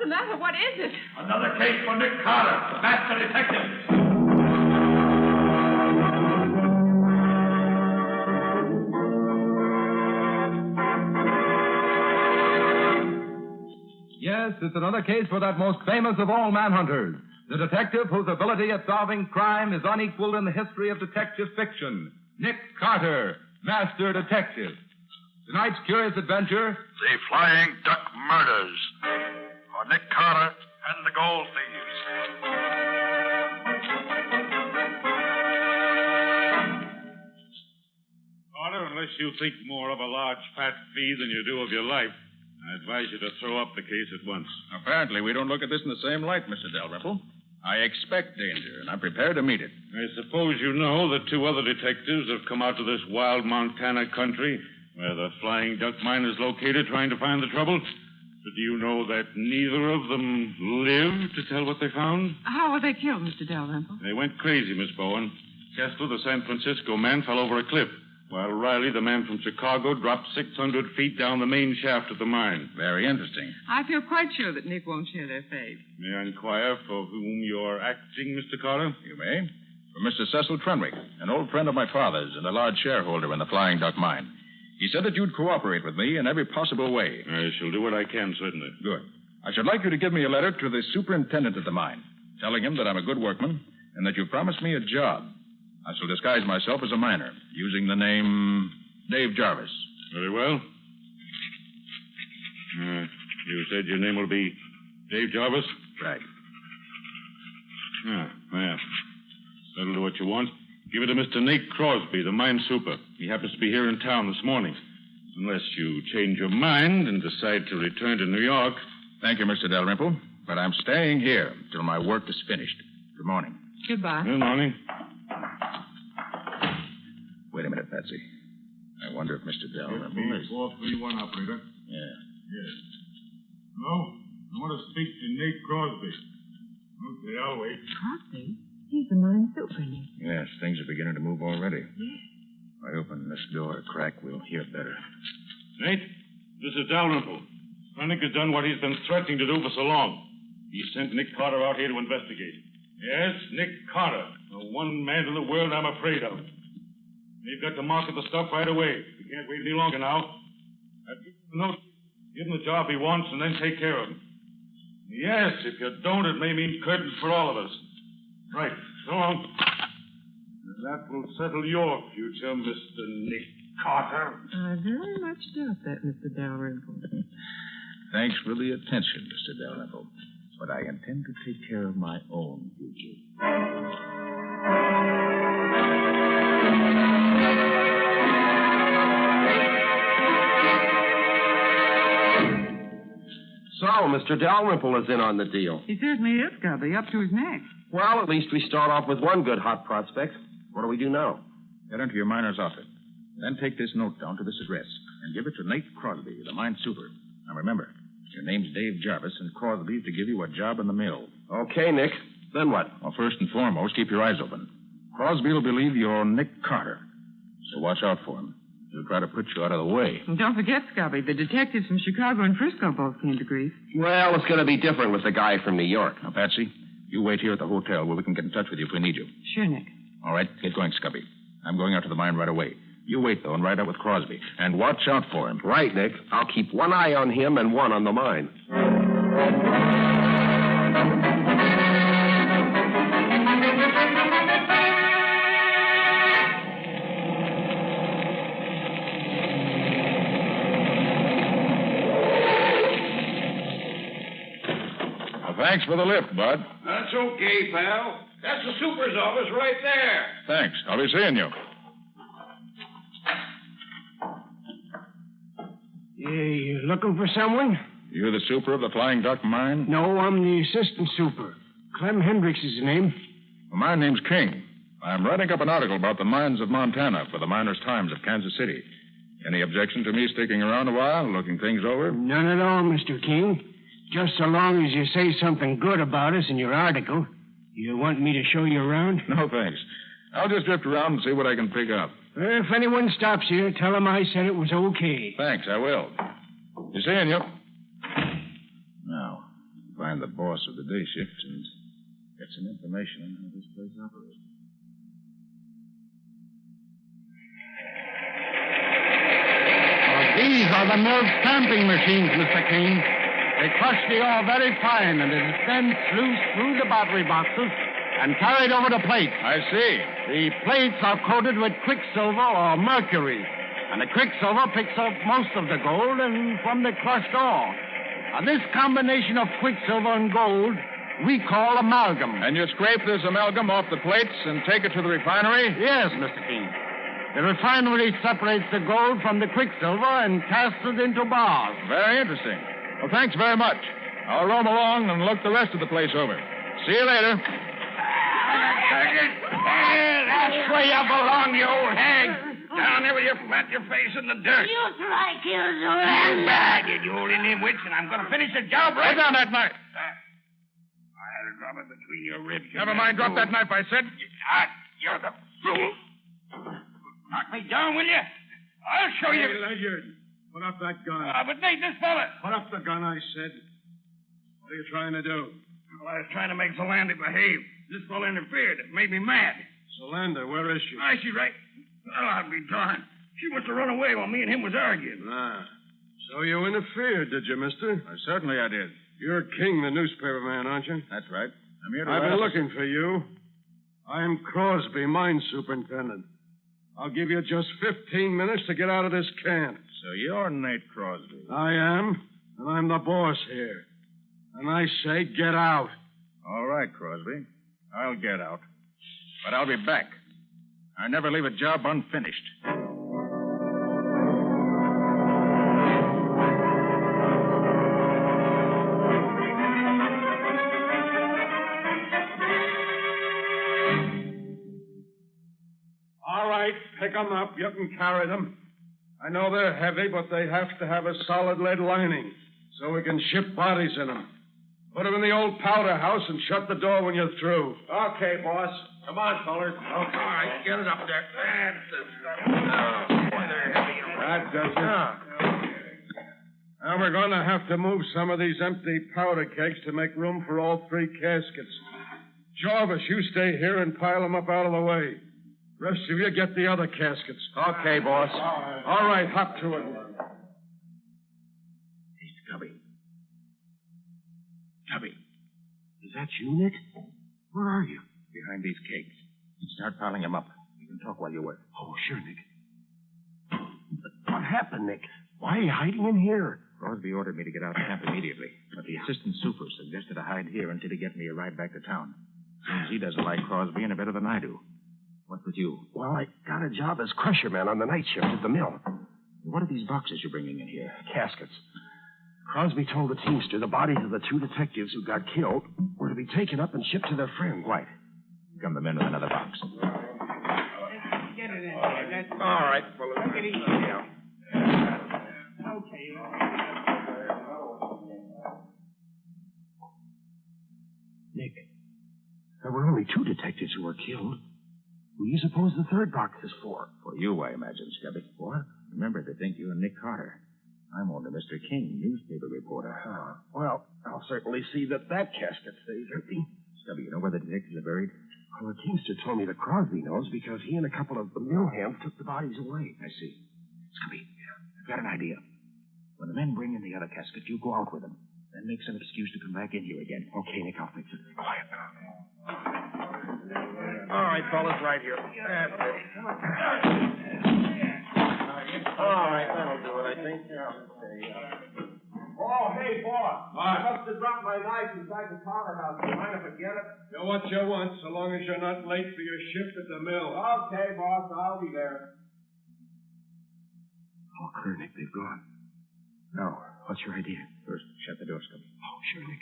the matter? What is it? Another case for Nick Carter, the master detective. Yes, it's another case for that most famous of all manhunters, the detective whose ability at solving crime is unequaled in the history of detective fiction, Nick Carter, Master Detective. Tonight's curious adventure... The Flying Duck Murders. For Nick Carter and the Gold Thieves. Carter, unless you think more of a large fat fee than you do of your life, I advise you to throw up the case at once. Apparently, we don't look at this in the same light, Mr. Dalrymple. I expect danger, and I'm prepared to meet it. I suppose you know that 2 other detectives have come out to this wild Montana country where the Flying Duck Mine is located trying to find the trouble. But do you know that neither of them lived to tell what they found? How were they killed, Mr. Dalrymple? They went crazy, Miss Bowen. Kessler, the San Francisco man, fell over a cliff, while Riley, the man from Chicago, dropped 600 feet down the main shaft of the mine. Very interesting. I feel quite sure that Nick won't share their fate. May I inquire for whom you're acting, Mr. Carter? You may. For Mr. Cecil Trenwick, an old friend of my father's and a large shareholder in the Flying Duck Mine. He said that you'd cooperate with me in every possible way. I shall do what I can, certainly. Good. I should like you to give me a letter to the superintendent of the mine, telling him that I'm a good workman and that you promised me a job. I shall disguise myself as a miner, using the name Dave Jarvis. Very well. You said your name will be Dave Jarvis? Right. Well. That'll do what you want. Give it to Mr. Nate Crosby, the mine super. He happens to be here in town this morning. Unless you change your mind and decide to return to New York. Thank you, Mr. Dalrymple. But I'm staying here till my work is finished. Good morning. Goodbye. Good morning. Wait a minute, Patsy. I wonder if Mr. Dalrymple is... 431, operator. Yeah. Yes. Hello? I want to speak to Nate Crosby. Okay, I'll wait. Crosby? He's the mine super, Nick. Yes, things are beginning to move already. Yes. If I open this door a crack, we'll hear better. Nate, this is Dalrymple. Nick has done what he's been threatening to do for so long. He sent Nick Carter out here to investigate. Yes, Nick Carter, the one man in the world I'm afraid of. They've got to market the stuff right away. We can't wait any longer now. I've given him a note. Give him the job he wants and then take care of him. Yes, if you don't, it may mean curtains for all of us. Right. So long. And that will settle your future, Mr. Nick Carter. I very much doubt that, Mr. Dalrymple. Thanks for the attention, Mr. Dalrymple. But I intend to take care of my own future. So, Mr. Dalrymple is in on the deal. He certainly is, Gubby, up to his neck. Well, at least we start off with one good hot prospect. What do we do now? Get into your miner's outfit. Then take this note down to this address and give it to Nate Crosby, the mine super. Now remember, your name's Dave Jarvis, and Crosby's to give you a job in the mill. Okay, Nick. Then what? Well, first and foremost, keep your eyes open. Crosby will believe you're Nick Carter, so watch out for him. He'll try to put you out of the way. And don't forget, Scubby, the detectives from Chicago and Frisco both came to grief. Well, it's going to be different with the guy from New York. Now, Patsy, you wait here at the hotel where we can get in touch with you if we need you. Sure, Nick. All right, get going, Scubby. I'm going out to the mine right away. You wait, though, and ride out with Crosby. And watch out for him. Right, Nick. I'll keep one eye on him and one on the mine. Thanks for the lift, Bud. That's okay, pal. That's the super's office right there. Thanks. I'll be seeing you. You looking for someone? You the super of the Flying Duck Mine? No, I'm the assistant super. Clem Hendricks is the name. Well, my name's King. I'm writing up an article about the mines of Montana for the Miners' Times of Kansas City. Any objection to me sticking around a while, looking things over? None at all, Mr. King. Just so long as you say something good about us in your article. You want me to show you around? No, thanks. I'll just drift around and see what I can pick up. If anyone stops here, tell them I said it was okay. Thanks, I will. Be seeing you. Now, if boss of the day shift and get some information on how this place operates. These are the mill stamping machines, Mr. King. They crush the ore very fine, and it is then sluiced through the battery boxes and carried over to plates. I see. The plates are coated with quicksilver or mercury, and the quicksilver picks up most of the gold and from the crushed ore. Now, this combination of quicksilver and gold we call amalgam. And you scrape this amalgam off the plates and take it to the refinery? Yes, Mr. King. The refinery separates the gold from the quicksilver and casts it into bars. Very interesting. Well, thanks very much. I'll roam along and look the rest of the place over. See you later. That's where you belong, you old hag. Down there with your face in the dirt. You strike, you You bad, you old Indian witch, and I'm going to finish the job right. Put down that knife. I had to drop it between your ribs. Never mind. Drop that knife, I said. You're the fool. Knock me down, will you? I'll show you. Hey, Ledyard, put up that gun. But Nate, this fella. Put up the gun, I said. What are you trying to do? Well, I was trying to make Solander behave. This fella interfered. It made me mad. Solander, where is she? She's right. Well, I'll be darned. She must have run away while me and him was arguing. So you interfered, did you, mister? Certainly I did. You're King, the newspaper man, aren't you? That's right. I'm here to... I've been looking for you. I'm Crosby, mine superintendent. I'll give you just 15 minutes to get out of this camp. So you're Nate Crosby. I am, and I'm the boss here. And I say get out. All right, Crosby. I'll get out. But I'll be back. I never leave a job unfinished. All right, pick 'em up. You can carry them. I know they're heavy, but they have to have a solid lead lining so we can ship bodies in them. Put them in the old powder house and shut the door when you're through. Okay, boss. Come on, fellers. Okay, all right, get it up there. That's the stuff. That does it. Now we're going to have to move some of these empty powder kegs to make room for all 3 caskets. Jarvis, you stay here and pile them up out of the way. Rest of you get the other caskets. Okay, boss. All right, hop to it. Hey, Scubby. Scubby. Is that you, Nick? Where are you? Behind these kegs. Start piling them up. You can talk while you work. Oh, sure, Nick. What happened, Nick? Why are you hiding in here? Crosby ordered me to get out of camp immediately, but the assistant super suggested I hide here until he gets me a ride back to town. Seems he doesn't like Crosby any better than I do. What's with you? Well, I got a job as crusher man on the night shift at the mill. What are these boxes you're bringing in here? Caskets. Crosby told the teamster the bodies of the 2 detectives who got killed were to be taken up and shipped to their friends. Quite. Come the men with another box. Get it in there. All right, fellas. Take it easy. Yeah. Okay. Nick, there were only 2 detectives who were killed. Who do you suppose the 3rd box is for? For you, I imagine, Scubby. What? Remember, they think you're Nick Carter. I'm only Mr. King, newspaper reporter. Well, I'll certainly see that casket stays empty. Scubby, you know where the detectives are buried? Well, the teamster told me that Crosby knows because he and a couple of the mill hands took the bodies away. I see. Scubby, I've got an idea. When the men bring in the other casket, you go out with them. Then make some excuse to come back in here again. Okay, Nick, I'll fix it. Quiet now. All right, fellas, right here. That's it. All right, that'll do it, I think. Oh, hey, boss. I must have dropped my knife inside the powder house. Do you mind if I get it? Do what you want, so long as you're not late for your shift at the mill. Okay, boss, I'll be there. Oh, clear, Nick. They've gone. Now, what's your idea? First, shut the door, Scubby. Oh, sure, Nick.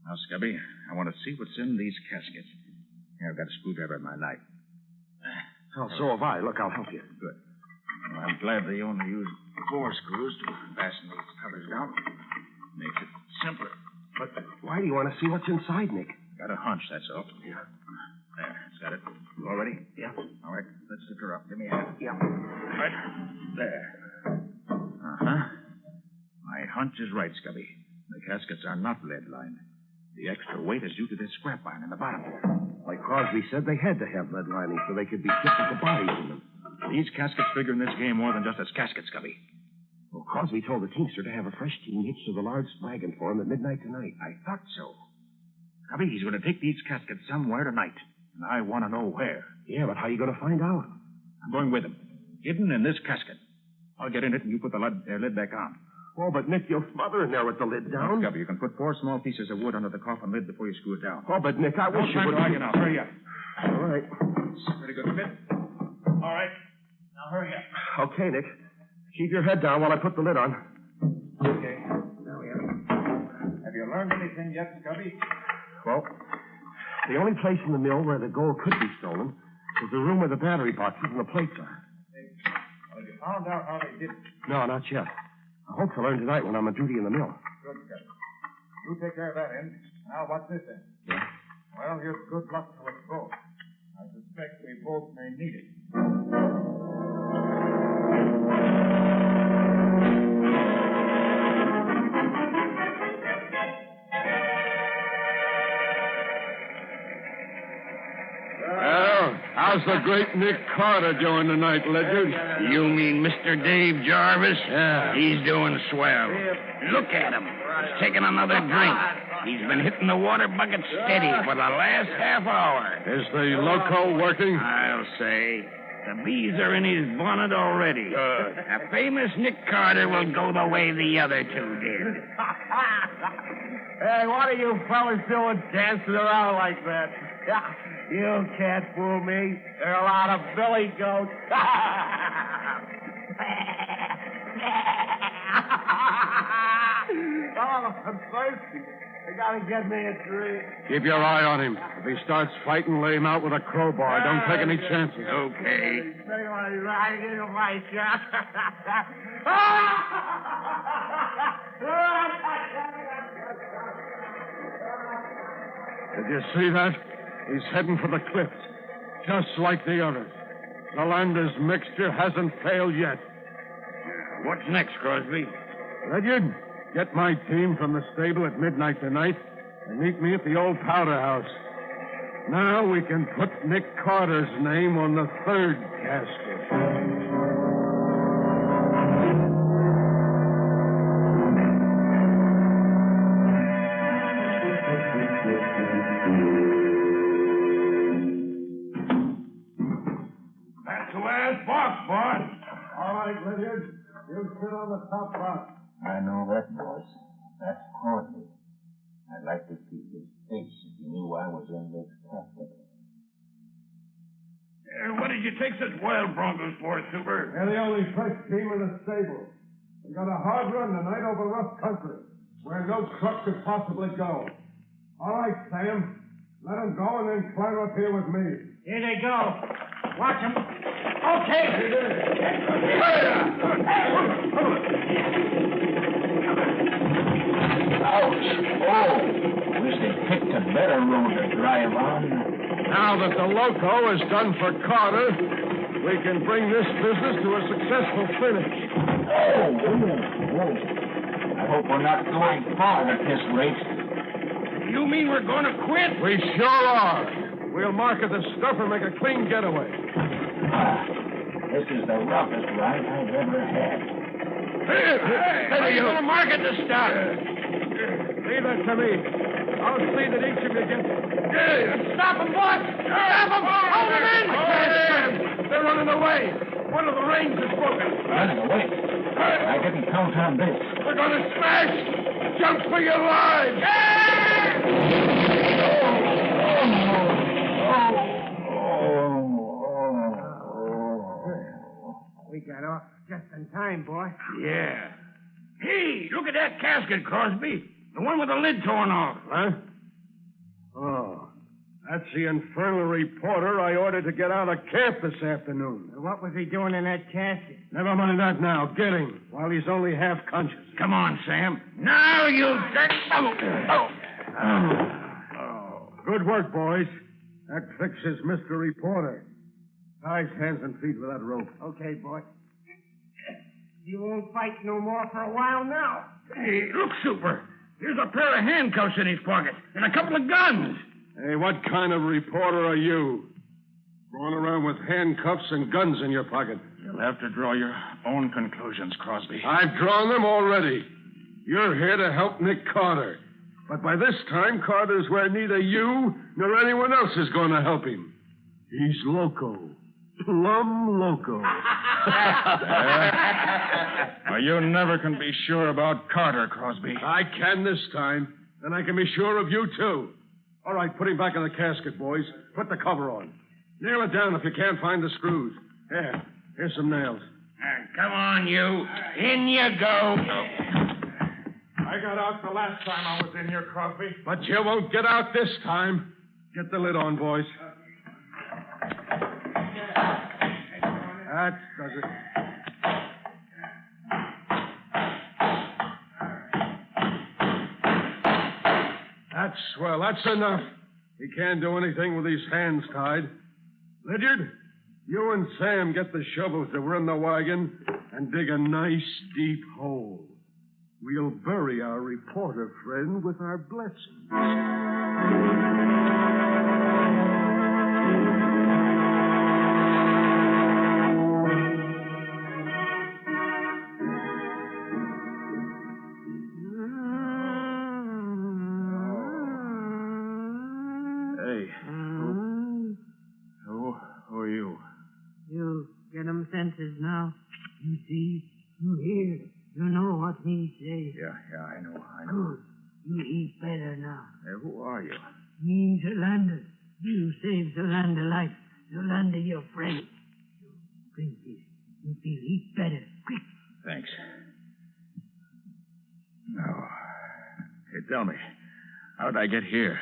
Now, Scubby, I want to see what's in these caskets. Here, I've got a screwdriver and my knife. Oh, so have I. Look, I'll help you. Good. Well, I'm glad they only use 4 screws to fasten these covers down. Makes it simpler. But why do you want to see what's inside, Nick? Got a hunch, that's all. Yeah. There, it's got it. You all ready? Yeah. All right, let's lift her up. Give me a hand. Yeah. Right there. Uh-huh. hunch is right, Scubby. The caskets are not lead-lined. The extra weight is due to this scrap iron in the bottom there. Like Crosby said, they had to have lead lining so they could be shipped with the bodies in them. These caskets figure in this game more than just as caskets, Scubby. Well, Crosby told the teamster to have a fresh team hitched to the large wagon for him at midnight tonight. I thought so. Scubby, he's going to take these caskets somewhere tonight. And I want to know where. Yeah, but how are you going to find out? I'm going with him. Hidden in this casket. I'll get in it and you put the lid back on. Oh, but Nick, you'll smother in there with the lid down. Scubby, you can put 4 small pieces of wood under the coffin lid before you screw it down. Oh, but Nick, I wish you would... Now, hurry up. All right. Pretty good, Nick. All right. Now hurry up. Okay, Nick. Keep your head down while I put the lid on. Okay. There we are. Have you learned anything yet, Scubby? Well, the only place in the mill where the gold could be stolen is the room where the battery boxes and the plates are. Well, you found out how they did it. No, not yet. I hope to learn tonight when I'm on duty in the mill. Good, Scubby. You take care of that end. Now, what's this end? Yeah? Well, here's good luck to us both. I suspect we both may need it. Well, how's the great Nick Carter doing tonight, Ledyard? You mean Mr. Dave Jarvis? Yeah. He's doing swell. Look at him. He's taking another drink. He's been hitting the water bucket steady for the last half hour. Is the loco working? I'll say. The bees are in his bonnet already. A famous Nick Carter will go the way the other two did. Hey, what are you fellas doing dancing around like that? You can't fool me. There are a lot of billy goats. Oh, I'm thirsty. I gotta get me a drink. Keep your eye on him. If he starts fighting, lay him out with a crowbar. Don't take any chances. Okay. Say what he's right into my shot. Did you see that? He's heading for the cliffs, just like the others. The Landers mixture hasn't failed yet. What's next, Crosby? Ledyard, get my team from the stable at midnight tonight and meet me at the old powder house. Now we can put Nick Carter's name on the third casket. That's the last box, boss. All right, Ledyard. You sit on the top box. I know that, boss. That's Crosby. I'd like to see his face if he knew I was in this casket. What did you take such wild broncos for, Super? They're the only fresh team in the stable. We got a hard run tonight over rough country, where no truck could possibly go. All right, Sam. Let them go and then climb up here with me. Here they go. Watch them. Okay. Ouch! Oh! Wish they picked a better road to drive on. Now that the loco is done for Carter, we can bring this business to a successful finish. Oh! I hope we're not going far at this rate. You mean we're going to quit? We sure are. We'll market the stuff and make a clean getaway. This is the roughest ride I've ever had. How are you going to market the stuff? Leave that to me. I'll see that each of you gets it. Stop them, boss! Stop them! Hold them in! They're running away. One of the reins is broken. Running away? I didn't count on this. We're going to smash! Jump for your lives! We got off just in time, boy. Yeah. Hey, look at that casket, Crosby. The one with the lid torn off. Huh? Oh, that's the infernal reporter I ordered to get out of camp this afternoon. What was he doing in that casket? Never mind that now. Get him while he's only half conscious. Come on, Sam. Now you... Good work, boys. That fixes Mr. Reporter. Tie his hands and feet with that rope. Okay, boy. You won't fight no more for a while now. Hey, look, Super. Here's a pair of handcuffs in his pocket and a couple of guns. Hey, what kind of reporter are you? Going around with handcuffs and guns in your pocket. You'll have to draw your own conclusions, Crosby. I've drawn them already. You're here to help Nick Carter. But by this time, Carter's where neither you nor anyone else is going to help him. He's loco. Plumb loco. Well, you never can be sure about Carter, Crosby. I can this time, and I can be sure of you, too. All right, put him back in the casket, boys. Put the cover on. Nail it down if you can't find the screws. Here's some nails. Come on, you. In you go. I got out the last time I was in here, Crosby. But you won't get out this time. Get the lid on, boys. That does it. That's swell. That's enough. He can't do anything with his hands tied. Lydiard, you and Sam get the shovels that were in the wagon and dig a nice, deep hole. We'll bury our reporter friend with our blessings. Who are you? You get 'em senses now. You see, you hear, you know what me say. Yeah, I know. Good. You eat better now. Hey, who are you? Me, Zolander. You saved Zolander life. Zolander, your friend. Drink this. You feel eat better. Quick. Thanks. Now, hey, tell me, how'd I get here?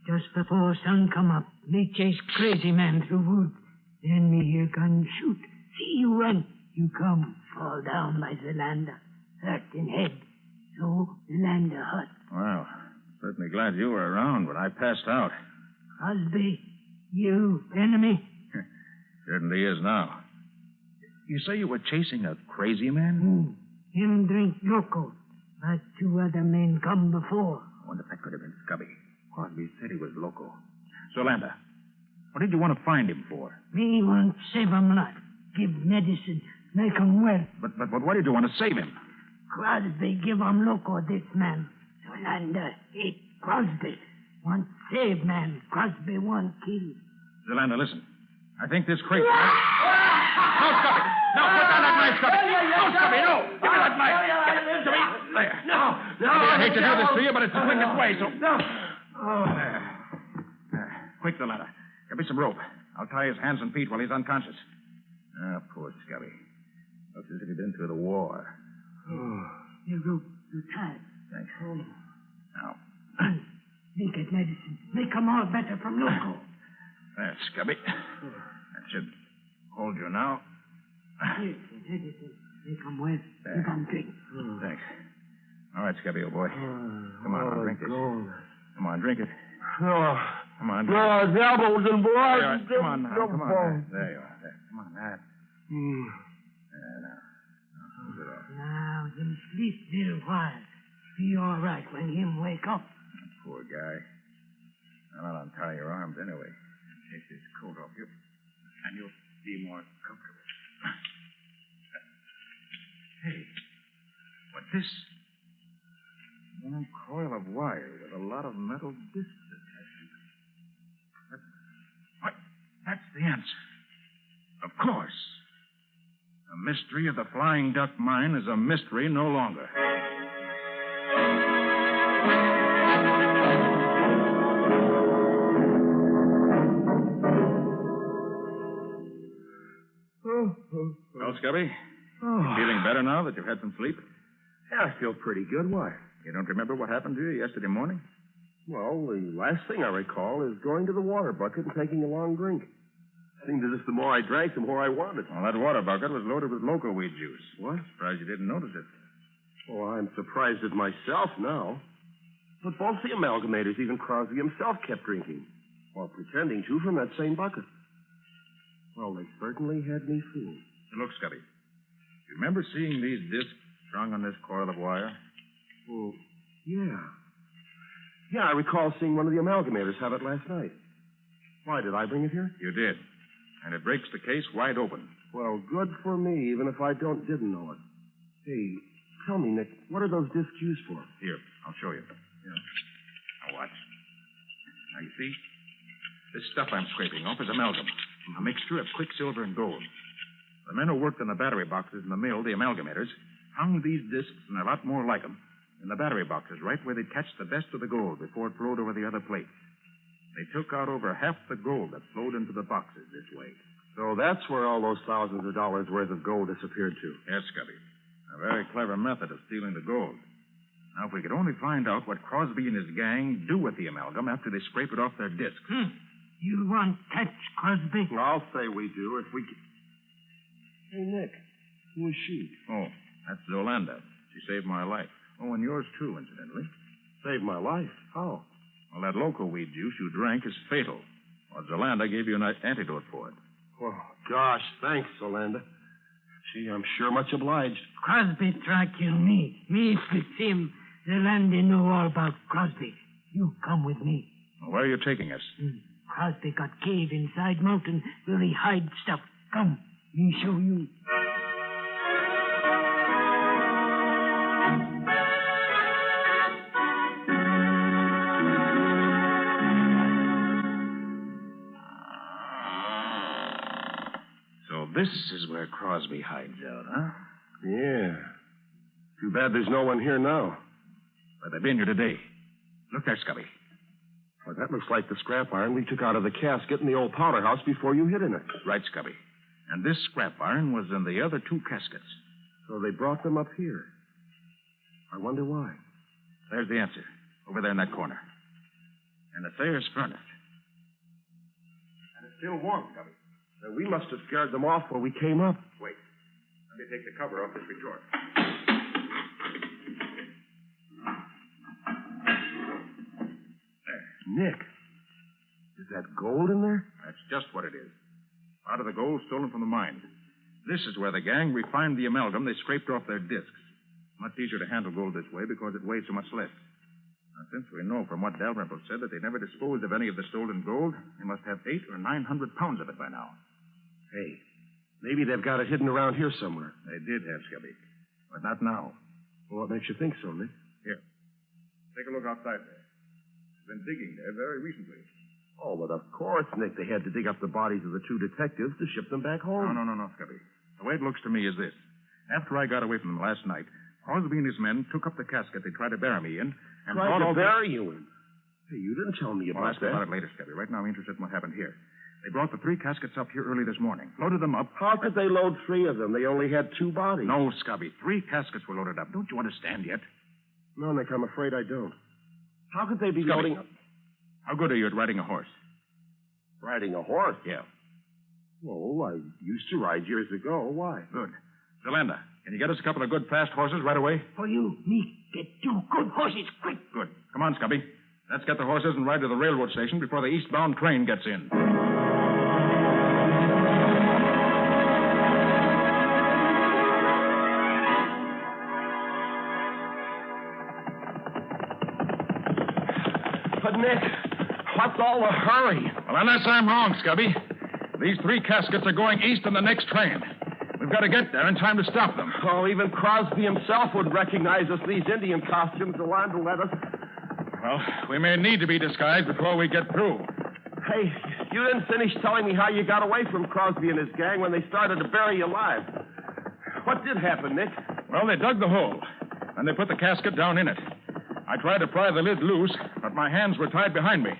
Just before sun come up, me chase crazy man through woods. Then me hear gun shoot. See you run. You come, fall down by Zolander. Hurt in head. So Zolander hurt. Well, certainly glad you were around when I passed out. Crosby, you enemy? Certainly is now. You say you were chasing a crazy man? Him drink loco. But 2 other men come before. I wonder if that could have been Scubby. Crosby said he was loco. Zolander, what did you want to find him for? Me want save him life. Give medicine. Make him well. But why did you want to save him? Crosby give him loco this man. Zolander hate Crosby. Want save man. Crosby want kill. Zolander, listen. I think this crazy... No, Scubby! No, put down that knife, Scubby! No, Scubby, no! Give me that knife! Give it to me! There. No. I hate to do this to you, but it's the quickest way, so... No. Oh, there. Quick, Zolander. Get me some rope. I'll tie his hands and feet while he's unconscious. Ah, poor Scubby. Looks as if he'd been through the war. Your rope, you tied. Thanks. Now. Make it medicine. Make him all better from loco. There, Scubby. That should hold you now. Here, medicine. Make him well. Give him drink. Thanks. All right, Scubby, old boy. Come on, drink this. Come on, drink it. Come on, drink it. The elbows and blood. Come on now. Come on. There you are. There. Come on, that. There, now. Hold it off. Now, him sleep little while. Be all right when him wake up. Poor guy. I'll untie your arms anyway. Take this coat off you, and you'll be more comfortable. Hey, what's this? Long coil of wire with a lot of metal discs attached. What? That's the answer. Of course. The mystery of the Flying Duck Mine is a mystery no longer. Well, Scubby, feeling better now that you've had some sleep? Yeah, I feel pretty good. Why? You don't remember what happened to you yesterday morning? Well, the last thing I recall is going to the water bucket and taking a long drink. Seemed as if the more I drank, the more I wanted. Well, that water bucket was loaded with loco weed juice. What? Surprised you didn't notice it. Well, I'm surprised at myself now. But both the amalgamators, even Crosby himself, kept drinking. Or pretending to from that same bucket. Well, they certainly had me fooled. Look, Scubby. You remember seeing these discs strung on this coil of wire? Well, yeah. Yeah, I recall seeing one of the amalgamators have it last night. Why, did I bring it here? You did. And it breaks the case wide open. Well, good for me, even if I didn't know it. Hey, tell me, Nick, what are those discs used for? Here, I'll show you. Yeah. Now watch. Now you see? This stuff I'm scraping off is amalgam, a mixture of quicksilver and gold. The men who worked in the battery boxes in the mill, the amalgamators, hung these discs and a lot more like them in the battery boxes, right where they'd catch the best of the gold before it flowed over the other plates. They took out over half the gold that flowed into the boxes this way. So that's where all those thousands of dollars worth of gold disappeared to. Yes, Scubby. A very clever method of stealing the gold. Now, if we could only find out what Crosby and his gang do with the amalgam after they scrape it off their discs. You want catch, Crosby? I'll say we do if we can. Hey, Nick, who is she? Oh, that's Zolanda. She saved my life. Oh, and yours, too, incidentally. Saved my life? How? Well, that local weed juice you drank is fatal. Well, Zolanda gave you an antidote for it. Oh, gosh, thanks, Zolanda. Gee, I'm sure much obliged. Crosby try kill me. Me fix him. The land they know all about Crosby. You come with me. Well, where are you taking us? Crosby got cave inside mountain where he hide stuff. Come, me show you. So this is where Crosby hides out, huh? Yeah. Too bad there's no one here now. Where they been here today? Look there, Scubby. Well, that looks like the scrap iron we took out of the casket in the old powder house before you hid in it. Right, Scubby. And this scrap iron was in the other two caskets. So they brought them up here. I wonder why. There's the answer. Over there in that corner. And the Thayer's furnace. And it's still warm, Scubby. We must have scared them off when we came up. Wait. Let me take the cover off this retort. Nick, is that gold in there? That's just what it is. Out of the gold stolen from the mine. This is where the gang refined the amalgam they scraped off their discs. Much easier to handle gold this way because it weighs so much less. Now, since we know from what Dalrymple said that they never disposed of any of the stolen gold, they must have 800 or 900 pounds of it by now. Hey, maybe they've got it hidden around here somewhere. They did have, Scubby. But not now. Well, what makes you think so, Nick? Here. Take a look outside there. They've been digging there very recently. Oh, but of course, Nick, they had to dig up the bodies of the two detectives to ship them back home. No, Scubby. The way it looks to me is this. After I got away from them last night, Crosby and his men took up the casket they tried to bury me in and tried to bury you in? Hey, you didn't tell me about that. I'll about it later, Scubby. Right now I'm interested in what happened here. They brought the 3 caskets up here early this morning, loaded them up. How could they load 3 of them? They only had 2 bodies. No, Scubby. 3 caskets were loaded up. Don't you understand yet? No, Nick, I'm afraid I don't. How could they be Scubby, loading up? How good are you at riding a horse? Riding a horse? Yeah. Oh, I used to ride years ago. Why? Good. Zolanda, can you get us a couple of good fast horses right away? For you, me, get 2 good horses quick. Good. Come on, Scubby. Let's get the horses and ride to the railroad station before the eastbound train gets in. But, Nick, what's all the hurry? Well, unless I'm wrong, Scubby, these 3 caskets are going east on the next train. We've got to get there in time to stop them. Oh, even Crosby himself would recognize us, these Indian costumes. Zolanda let us. Well, we may need to be disguised before we get through. Hey, you didn't finish telling me how you got away from Crosby and his gang when they started to bury you alive. What did happen, Nick? Well, they dug the hole, and they put the casket down in it. I tried to pry the lid loose, but my hands were tied behind me.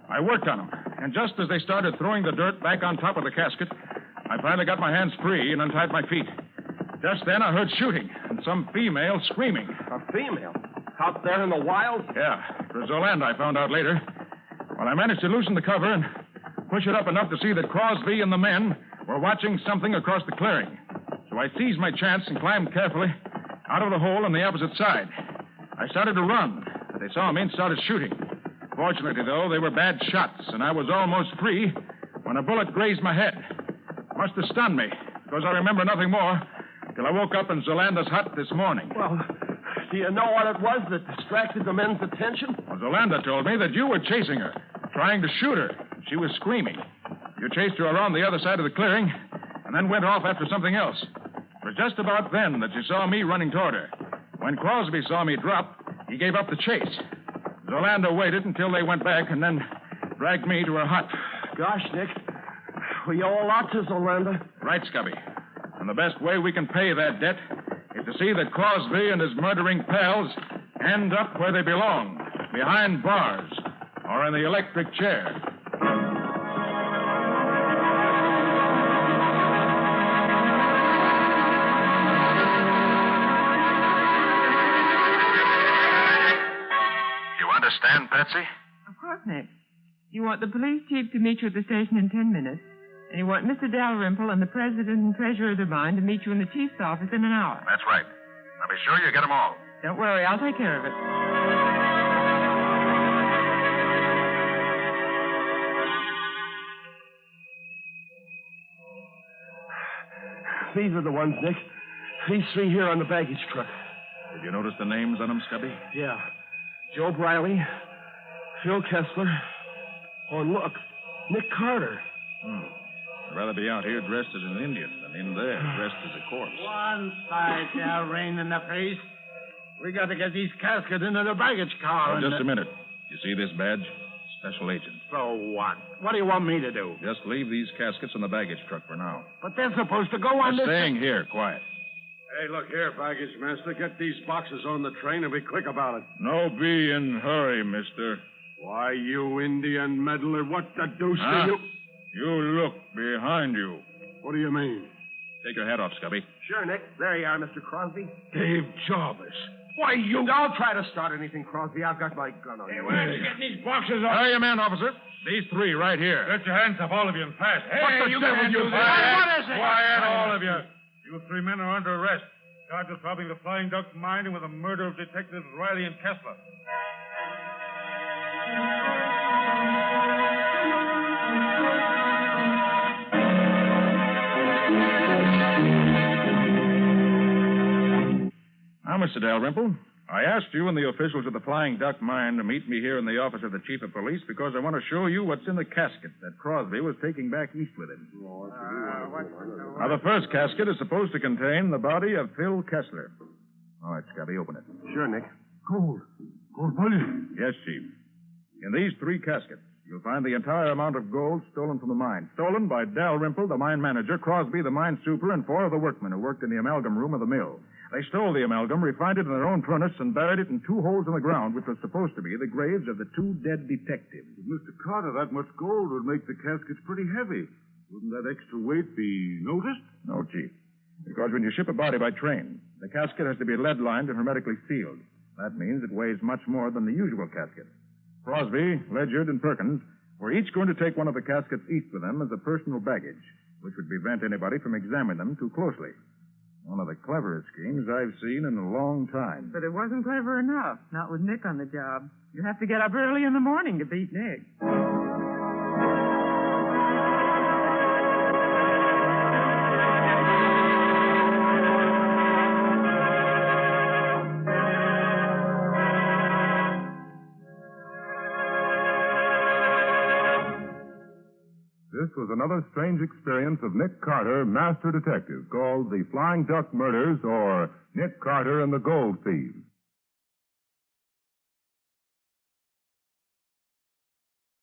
I worked on them, and just as they started throwing the dirt back on top of the casket, I finally got my hands free and untied my feet. Just then I heard shooting and some female screaming. A female? Out there in the wild? Yeah. It was Zolanda, I found out later. Well, I managed to loosen the cover and push it up enough to see that Crosby and the men were watching something across the clearing. So I seized my chance and climbed carefully out of the hole on the opposite side. I started to run, but they saw me and started shooting. Fortunately, though, they were bad shots, and I was almost free when a bullet grazed my head. Must have stunned me, because I remember nothing more till I woke up in Zolanda's hut this morning. Well, Do you know what it was that distracted the men's attention? Well, Zolanda told me that you were chasing her, trying to shoot her. She was screaming. You chased her around the other side of the clearing and then went off after something else. It was just about then that you saw me running toward her. When Crosby saw me drop, he gave up the chase. Zolanda waited until they went back and then dragged me to her hut. Gosh, Nick, we owe a lot to Zolanda. Right, Scubby. And the best way we can pay that debt is to see that Crosby and his murdering pals end up where they belong, behind bars or in the electric chair. You understand, Patsy? Of course, Nick. You want the police chief to meet you at the station in 10 minutes, and you want Mr. Dalrymple and the president and treasurer of the mine to meet you in the chief's office in an hour. That's right. Now be sure you get them all. Don't worry, I'll take care of it. These are the ones, Nick. These three here on the baggage truck. Did you notice the names on them, Scubby? Yeah. Joe Briley, Phil Kessler. Oh, and look, Nick Carter. I'd rather be out here dressed as an Indian than in there dressed as a corpse. One side, there, rain in the face. We got to get these caskets into the baggage car. Just a minute. You see this badge? Special agent. So what? What do you want me to do? Just leave these caskets in the baggage truck for now. But they're supposed to go on They're this... staying here, quiet. Hey, look here, baggage master. Get these boxes on the train and be quick about it. No be in hurry, mister. Why, you Indian meddler, what the deuce do you... You look behind you. What do you mean? Take your hat off, Scubby. Sure, Nick. There you are, Mr. Crosby. Dave Jarvis. Why, you... Don't try to start anything, Crosby. I've got my gun on you. Where are you getting these boxes off? Hurry, man, officer. These three right here. Get your hands up, all of you, and fast. What the you devil can't you do say? that. What is it? Quiet, all of you. You three men are under arrest. Charged with robbing the Flying Duck mine and with the murder of Detectives Riley and Kessler. Now, Mr. Dalrymple, I asked you and the officials of the Flying Duck mine to meet me here in the office of the chief of police because I want to show you what's in the casket that Crosby was taking back east with him. Now, the first casket is supposed to contain the body of Phil Kessler. All right, Scubby, open it. Sure, Nick. Gold. Gold bullion. Yes, Chief. In these three caskets, you'll find the entire amount of gold stolen from the mine. Stolen by Dalrymple, the mine manager, Crosby, the mine super, and four of the workmen who worked in the amalgam room of the mill. They stole the amalgam, refined it in their own furnace, and buried it in two holes in the ground, which was supposed to be the graves of the two dead detectives. Mr. Carter, that much gold would make the caskets pretty heavy. Wouldn't that extra weight be noticed? No, Chief. Because when you ship a body by train, the casket has to be lead-lined and hermetically sealed. That means it weighs much more than the usual casket. Crosby, Ledyard, and Perkins were each going to take one of the caskets east with them as a personal baggage, which would prevent anybody from examining them too closely. One of the cleverest schemes I've seen in a long time. But it wasn't clever enough, not with Nick on the job. You have to get up early in the morning to beat Nick. This was another strange experience of Nick Carter, master detective, called The Flying Duck Murders or Nick Carter and the Gold Thieves.